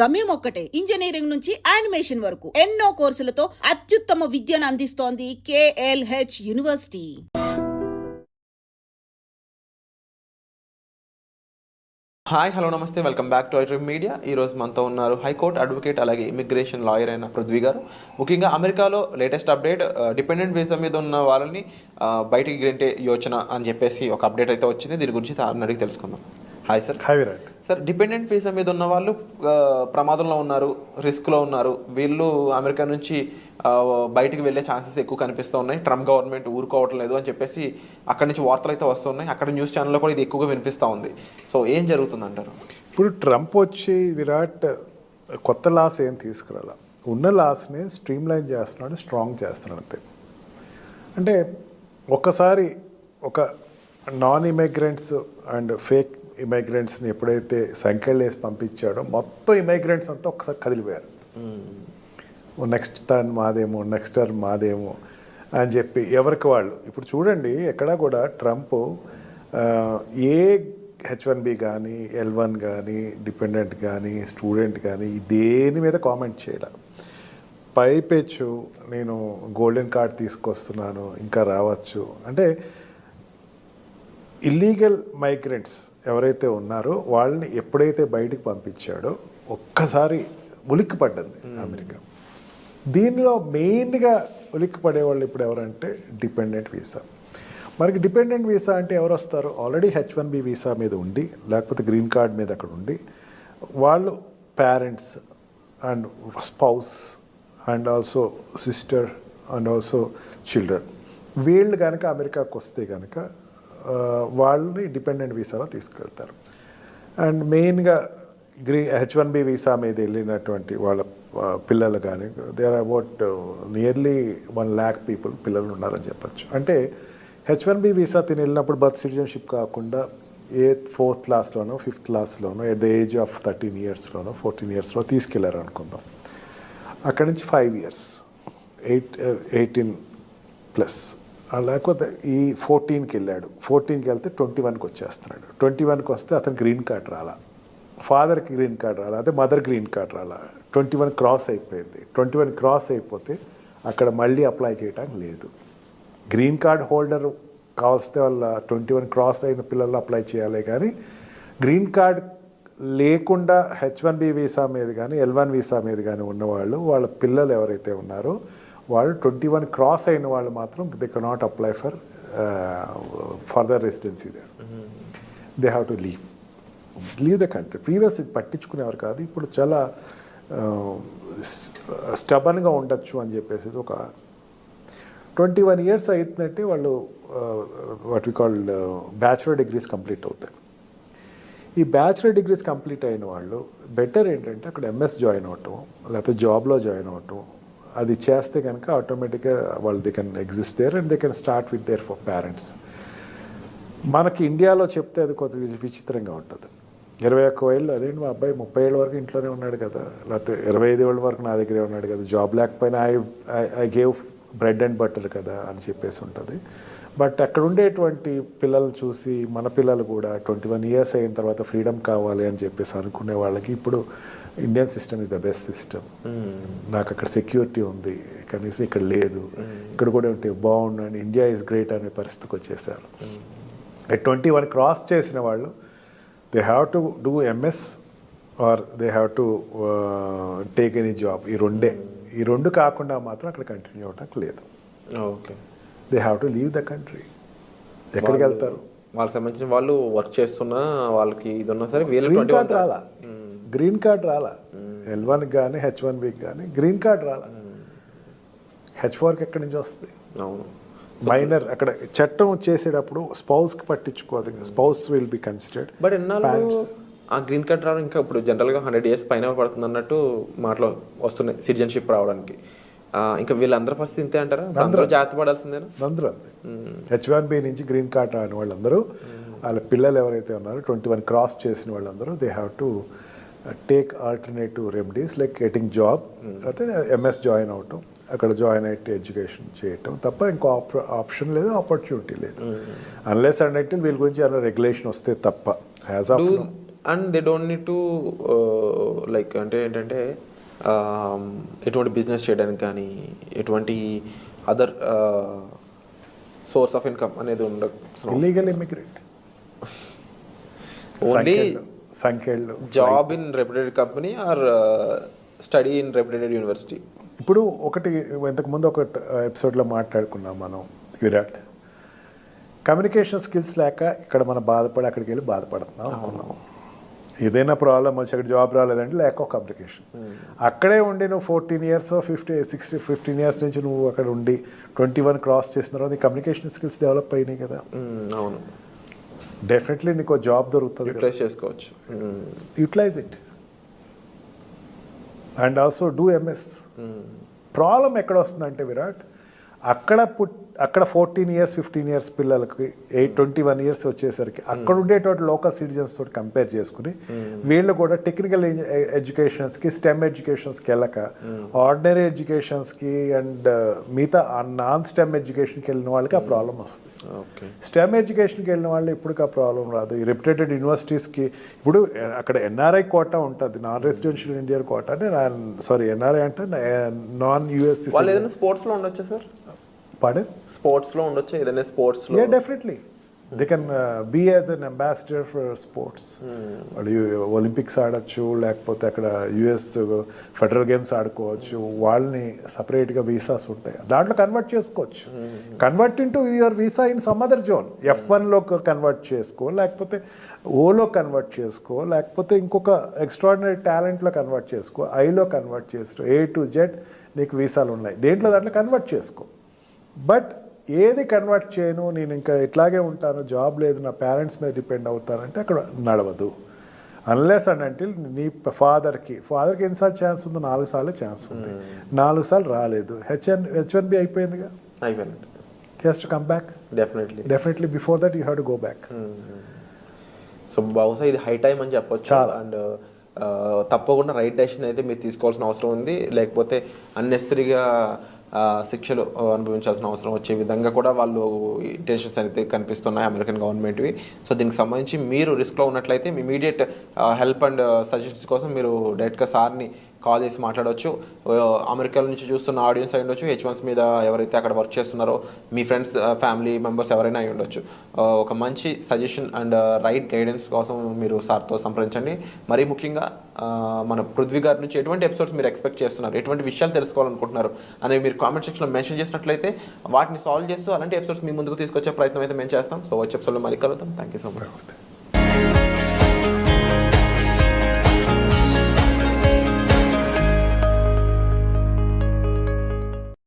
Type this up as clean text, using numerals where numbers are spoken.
గమ్యం ఒక్కటే, ఇంజనీరింగ్ నుంచి యానిమేషన్ వరకు ఎన్నో కోర్సులతో అత్యుత్తమ విద్యను అందిస్తోంది KLH యూనివర్సిటీ. హాయ్, హలో, నమస్తే, welcome back to iDream media. ఈరోజు మనతో ఉన్నారు హైకోర్టు అడ్వకేట్ అలాగే ఇమిగ్రేషన్ లాయర్ అయిన పృథ్వీ గారు. ముఖ్యంగా అమెరికాలో లేటెస్ట్ అప్డేట్, డిపెండెంట్ వీసా మీద ఉన్న వాళ్ళని బయటికి గెంటే యోచన అని చెప్పేసి ఒక అప్డేట్ అయితే వచ్చింది. దీని గురించి అడిగి తెలుసుకుందాం. Hi sir. Hi Virat. Sir, dependent visa మీద ఉన్న వాళ్ళు ప్రమాదంలో ఉన్నారు, రిస్క్లో ఉన్నారు. వీళ్ళు అమెరికా నుంచి బయటికి వెళ్ళే ఛాన్సెస్ ఎక్కువ కనిపిస్తూ ఉన్నాయి. ట్రంప్ గవర్నమెంట్ ఊరుకోవట్లేదు అని చెప్పేసి అక్కడి నుంచి వార్తలు అయితే వస్తున్నాయి. అక్కడ న్యూస్ ఛానల్లో కూడా ఇది ఎక్కువగా వినిపిస్తూ ఉంది. సో ఏం జరుగుతుందంటారు? ఇప్పుడు ట్రంప్ వచ్చి విరాట్ కొత్త లాస్ ఏం తీసుకురాల, ఉన్న లాస్ని స్ట్రీమ్ లైన్ చేస్తున్నాడు, స్ట్రాంగ్ చేస్తున్నాడు అంతే. అంటే ఒక్కసారి ఒక నాన్ ఇమిగ్రెంట్స్ అండ్ ఫేక్ ఇమిగ్రెంట్స్ని ఎప్పుడైతే సంఖ్యలు వేసి పంపించాడో మొత్తం ఇమిగ్రెంట్స్ అంతా ఒకసారి కదిలిపోయారు. నెక్స్ట్ టర్న్ మాదేమో, నెక్స్ట్ టర్న్ మాదేమో అని చెప్పి ఎవరికి వాళ్ళు. ఇప్పుడు చూడండి, ఎక్కడా కూడా ట్రంప్ ఏ H1B కానీ, L1 కానీ, డిపెండెంట్ కానీ, స్టూడెంట్ కానీ దేని మీద కామెంట్ చేయలే. పైపెచ్చు నేను గోల్డెన్ కార్డ్ తీసుకొస్తున్నాను, ఇంకా రావచ్చు అంటే. ఇల్లీగల్ మైగ్రెంట్స్ ఎవరైతే ఉన్నారో వాళ్ళని ఎప్పుడైతే బయటికి పంపించాడో ఒక్కసారి ఉలిక్కి పడ్డది అమెరికా. దీనిలో మెయిన్గా ఉలిక్కి పడేవాళ్ళు ఇప్పుడు ఎవరంటే డిపెండెంట్ వీసా. మనకి డిపెండెంట్ వీసా అంటే ఎవరు వస్తారు? ఆల్రెడీ H1B వీసా మీద ఉండి, లేకపోతే గ్రీన్ కార్డ్ మీద అక్కడ ఉండి, వాళ్ళు parents and spouse and also sister and also children, వీళ్ళు కనుక అమెరికాకు వస్తే కనుక వాళ్ళని డిపెండెంట్ వీసాలో తీసుకెళ్తారు. అండ్ మెయిన్గా H1B వీసా మీద వెళ్ళినటువంటి వాళ్ళ పిల్లలు కానీ, they are about nearly 1 lakh people పిల్లలు ఉన్నారని చెప్పచ్చు. అంటే H1B వీసా తిని వెళ్ళినప్పుడు బర్త్ సిటిజన్షిప్ కాకుండా 4th క్లాస్లోనో 5th క్లాస్లోనో ఎట్ ద ఏజ్ ఆఫ్ 13 yearsలోనో 14 yearsలో తీసుకెళ్లారు అనుకుందాం. అక్కడి నుంచి 5 years 18+, లేకపోతే ఈ 14కి వెళ్ళాడు, 14కి వెళ్తే 21కి వచ్చేస్తున్నాడు. 21కి వస్తే అతను గ్రీన్ కార్డ్ రాలా, ఫాదర్కి గ్రీన్ కార్డ్ రాలా, అదే మదర్ గ్రీన్ కార్డ్ రాలా. 21 క్రాస్ అయిపోయింది. 21 క్రాస్ అయిపోతే అక్కడ మళ్ళీ అప్లై చేయడానికి లేదు. గ్రీన్ కార్డ్ హోల్డర్ కావస్తే వాళ్ళ 21 క్రాస్ అయిన పిల్లలు అప్లై చేయాలి. కానీ గ్రీన్ కార్డ్ లేకుండా H1B వీసా మీద కానీ, L1 వీసా మీద కానీ ఉన్నవాళ్ళు, వాళ్ళ పిల్లలు ఎవరైతే ఉన్నారో వాళ్ళు 21 క్రాస్ అయిన వాళ్ళు మాత్రం they cannot apply for further residency there. They have to leave the country. Previous ఇది పట్టించుకునేవారు కాదు, ఇప్పుడు చాలా స్టబన్గా ఉండొచ్చు అని చెప్పేసి ఒక 21 years అవుతుందంటే వాళ్ళు what we call bachelor degrees complete అవుతాయి. ఈ బ్యాచులర్ డిగ్రీస్ కంప్లీట్ అయిన వాళ్ళు బెటర్ ఏంటంటే అక్కడ MS జాయిన్ అవ్వటం, లేకపోతే జాబ్లో జాయిన్ అవ్వటం. అది చేస్తే కనుక ఆటోమేటిక్గా వాళ్ళు they can exist there and they can start with their for parents. మనకి ఇండియాలో చెప్తే అది కొంత విచిత్రంగా ఉంటుంది. 21 ఏళ్ళు, అదేంటి మా అబ్బాయి 30 ఏళ్ళ వరకు ఇంట్లోనే ఉన్నాడు కదా, లేకపోతే 25 ఏళ్ళ వరకు నా దగ్గరే ఉన్నాడు కదా, జాబ్ లేకపోయినా I gave bread and butter కదా అని చెప్పేసి ఉంటుంది. బట్ అక్కడ ఉండేటువంటి పిల్లలు చూసి మన పిల్లలు కూడా 21 years అయిన తర్వాత ఫ్రీడమ్ కావాలి అని చెప్పేసి అనుకునే వాళ్ళకి ఇప్పుడు Indian system is the best system. నాకు అక్కడ సెక్యూరిటీ ఉంది, కనీసం ఇక్కడ లేదు, ఇక్కడ కూడా ఉంటే బాగుండు అండ్ ఇండియా ఈజ్ గ్రేట్ అనే పరిస్థితికి వచ్చేసారు. 21 క్రాస్ చేసిన వాళ్ళు they have to do MS or they have to take any job. ఈ రెండు కాకుండా మాత్రం అక్కడ కంటిన్యూ అవ్వడానికి లేదు. Okay, they have to leave the country. ఎక్కడికి వెళ్తారు? వాళ్ళకి సంబంధించిన వాళ్ళు వర్క్ చేస్తున్నా వాళ్ళకి ఇది ఉన్నా సరే గ్రీన్ కార్డ్ రాలా, గ్రీన్ కార్డ్ రాలా. L1కి కానీ H1Bకి కానీ గ్రీన్ కార్డ్ రాలా. H4కి ఎక్కడి నుంచి వస్తుంది? అవును, మైనర్ అక్కడ చట్టం చేసేటప్పుడు స్పౌస్కి పట్టించుకోదు, spouse will be considered. But ఎన్నాళ్ళు ఆ గ్రీన్ కార్డ్ రావడం ఇంకా ఇప్పుడు జనరల్గా 100 years పైన పడుతుంది అన్నట్టు మాటలు వస్తున్నాయి సిటిజన్షిప్ రావడానికి. ఇంకా వీళ్ళందరూ పరిస్థితి ఇంతే అంటారా? అందరూ జాగ్రత్త పడాల్సిందేనా? అందరూ అంతే. H1B నుంచి గ్రీన్ కార్డ్ రాని వాళ్ళందరూ, వాళ్ళ పిల్లలు ఎవరైతే ఉన్నారో 21 క్రాస్ చేసిన వాళ్ళందరూ they have to take alternative remedies like getting job, అయితే MS జాయిన్ అవటం, అక్కడ జాయిన్ అయితే ఎడ్యుకేషన్ చేయటం తప్ప ఇంకో ఆప్షన్ లేదు, ఆపర్చునిటీ లేదు. అన్లెస్ అన్నట్టు వీళ్ళ గురించి అలా రెగ్యులేషన్ వస్తే తప్ప. As of and they don't need to like అంటే ఏంటంటే ఎటువంటి బిజినెస్ చేయడానికి కానీ ఎటువంటి అదర్ సోర్స్ ఆఫ్ ఇన్కమ్ అనేది ఉండదు. ఇల్లీగల్ ఇమిగ్రెంట్, ఓన్లీ సంఖ్యలు, job in reputed company or study in reputed university. ఇప్పుడు ఒకటి ఇంతకుముందు ఒక ఎపిసోడ్లో మాట్లాడుకున్నాం మనం, విరాట్ కమ్యూనికేషన్ స్కిల్స్ లేక ఇక్కడ మనం బాధపడి అక్కడికి వెళ్ళి బాధపడుతున్నాం అనుకున్నాం. ఏదైనా ప్రాబ్లం వచ్చి అక్కడ జాబ్ రాలేదంటే లేక ఒక కమ్యూనికేషన్. అక్కడే ఉండి నువ్వు 14 years 15 years నుంచి నువ్వు అక్కడ ఉండి 21 క్రాస్ చేసిన తర్వాత నీ కమ్యూనికేషన్ స్కిల్స్ డెవలప్ అయినాయి కదా. అవును, డెఫినెట్లీ నీకు జాబ్ దొరుకుతుంది, యూటిలైజ్ చేసుకోవచ్చు. Utilise it and also do MS. Problem ఎక్కడ వస్తుందంటే విరాట్, అక్కడ 14 years 15 years పిల్లలకి 21 years వచ్చేసరికి అక్కడ ఉండేటువంటి లోకల్ సిటిజన్స్ తోటి కంపేర్ చేసుకుని వీళ్ళు కూడా టెక్నికల్ ఎడ్యుకేషన్స్కి స్టెమ్ ఎడ్యుకేషన్స్కి వెళ్ళక ఆర్డినరీ ఎడ్యుకేషన్స్కి అండ్ మిగతా నాన్ స్టెమ్ ఎడ్యుకేషన్కి వెళ్ళిన వాళ్ళకి ఆ ప్రాబ్లం వస్తుంది. స్టెమ్ ఎడ్యుకేషన్కి వెళ్ళిన వాళ్ళు ఇప్పటికి ఆ ప్రాబ్లం రాదు. ఈ రెప్యుటెడ్ యూనివర్సిటీస్కి ఇప్పుడు అక్కడ ఎన్ఆర్ఐ కోటా ఉంటుంది, నాన్ రెసిడెన్షియల్ ఇండియన్ కోటా అంటే ఎన్ఆర్ఐ అంటే నాన్ యూఎస్సీ. వాళ్ళు ఏదైనా స్పోర్ట్స్లో ఉండొచ్చా సార్? Pardon? స్పోర్ట్స్లో ఉండొచ్చు, ఏదైనా స్పోర్ట్స్లో. Yeah, definitely. They can be as an ambassador for sports. వాళ్ళు ఒలింపిక్స్ ఆడచ్చు, లేకపోతే అక్కడ యుఎస్ ఫెడరల్ గేమ్స్ ఆడుకోవచ్చు. వాళ్ళని సపరేట్గా వీసాస్ ఉంటాయి, దాంట్లో కన్వర్ట్ చేసుకోవచ్చు. Convert into your visa in some other zone. F1లో కన్వర్ట్ చేసుకో, లేకపోతే ఓలో కన్వర్ట్ చేసుకో, లేకపోతే ఇంకొక ఎక్స్ట్రాడినరీ టాలెంట్లో కన్వర్ట్ చేసుకో, ఐలో కన్వర్ట్ చేసుకో. A to Z నీకు వీసాలు ఉన్నాయి, దేంట్లో దాంట్లో కన్వర్ట్ చేసుకో. బట్ ఏది కన్వర్ట్ చేయను, నేను ఇంకా ఇట్లాగే ఉంటాను, జాబ్ లేదు, నా పేరెంట్స్ మీద డిపెండ్ అవుతానంటే అక్కడ నడవదు. అన్లెస్ అండ్ అంటిల్ నీ ఫాదర్కి ఎన్నిసార్లు ఛాన్స్ ఉందో? 4 సార్లు ఛాన్స్ ఉంది, 4 సార్లు రాలేదు. H1B అయిపోయిందిగా, అయిపోయింది. Has to come back. Definitely before that you have to go back. So బహుశా ఇది హై టైం అని చెప్పొచ్చు. చాలా. అండ్ తప్పకుండా రైట్ డెసిషన్ అయితే మీరు తీసుకోవాల్సిన అవసరం ఉంది, లేకపోతే అన్నెసరీగా శిక్షలు అనుభవించాల్సిన అవసరం వచ్చే విధంగా కూడా వాళ్ళు ఇంటెన్షన్స్ అయితే కనిపిస్తున్నాయి అమెరికన్ గవర్నమెంట్వి. సో దీనికి సంబంధించి మీరు రిస్క్లో ఉన్నట్లయితే మీ ఇమీడియట్ హెల్ప్ అండ్ సజెషన్స్ కోసం మీరు డైరెక్ట్గా సార్ని కాల్ చేసి మాట్లాడవచ్చు. అమెరికా నుంచి చూస్తున్న ఆడియన్స్ అయి ఉండొచ్చు, H1s మీద ఎవరైతే అక్కడ వర్క్ చేస్తున్నారో మీ ఫ్రెండ్స్ ఫ్యామిలీ మెంబర్స్ ఎవరైనా అయి ఉండొచ్చు. ఒక మంచి సజెషన్ అండ్ రైట్ గైడెన్స్ కోసం మీరు సార్తో సంప్రదించండి. మరీ ముఖ్యంగా మన పృథ్వీ గారి నుంచి ఎటువంటి ఎపిసోడ్స్ మీరు ఎక్స్పెక్ట్ చేస్తున్నారు, ఎటువంటి విషయాలు తెలుసుకోవాలనుకుంటున్నారు అనేవి మీరు కామెంట్ సెక్షన్లో మెన్షన్ చేసినట్లయితే వాటిని సాల్వ్ చేస్తూ అలాంటి ఎపిసోడ్స్ మీ ముందుకు తీసుకొచ్చే ప్రయత్నం అయితే మేము చేస్తాం. సో వచ్చే ఎపిసోడ్లో మళ్ళీ కలుద్దాం. Thank you so much.